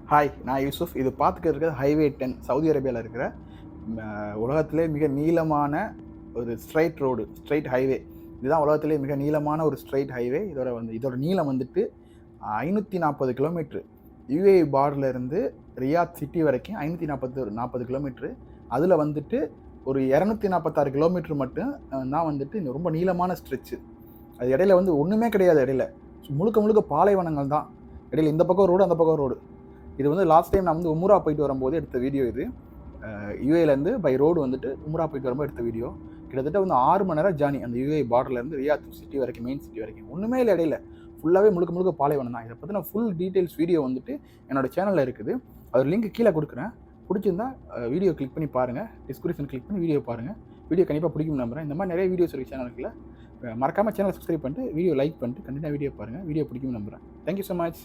Hi, நான் யூசுஃப். இது பார்த்துட்டு இருக்கிறது ஹைவே 10 சவுதி அரேபியாவில் இருக்கிற உலகத்திலே மிக நீளமான ஒரு ஸ்ட்ரைட் ஹைவே. இதுதான் உலகத்திலே மிக நீளமான ஒரு ஸ்ட்ரைட் ஹைவே. இதோட நீளம் வந்துட்டு 540 கிலோமீட்ரு. யுஏஇ பார்டர்ல இருந்து ரியாத் சிட்டி வரைக்கும் 540 கிலோமீட்ரு. அதில் வந்துட்டு ஒரு 246 கிலோமீட்டர் மட்டும் தான் வந்துட்டு ரொம்ப நீளமான ஸ்ட்ரெச்சு. அது இடையில வந்து ஒன்றுமே கிடையாது. இடையில முழுக்க முழுக்க பாலைவனங்கள் தான். இடையில இந்த பக்கம் ரோடு, அந்த பக்கம் ரோடு. இது வந்து லாஸ்ட் டைம் நான் வந்து உம்ரா போயிட்டு வரும்போது எடுத்த வீடியோ இது. யுஏலேருந்து பை ரோடு வந்துட்டு உம்ரா போயிட்டு வரும்போது எடுத்த வீடியோ. கிட்டத்தட்ட வந்து 6 மணி நேரம் ஜார்னி அந்த யுஏஇ பார்டர்லேருந்து ரியாத் சிட்டி வரைக்கும், மெயின் சிட்டி வரைக்கும். ஒன்றுமே இல்லை இடையில. ஃபுல்லாகவே முழுக்க முழுக்க பாலைவனம் தான். இதை பற்றின ஃபுல் டீட்டெயில்ஸ் வீடியோ வந்துட்டு என்னோட சேனலில் இருக்குது. அது லிங்க் கீழே கொடுக்குறேன். பிடிச்சிருந்தா வீடியோ கிளிக் பண்ணி பாருங்கள். டிஸ்கிரிப்ஷன் கிளிக் பண்ணி வீடியோ பாருங்கள். வீடியோ கண்டிப்பாக பிடிக்கும் நம்புறேன். இந்த மாதிரி நிறைய வீடியோஸ் இருக்குது சேனலுக்குள்ள. மறக்காமல் சேனலை சப்ஸ்கிரைப் பண்ணிட்டு வீடியோ லைக் பண்ணிட்டு கண்டிப்பாக வீடியோ பாருங்கள். வீடியோ பிடிக்கும் நம்புறேன். Thank you so much.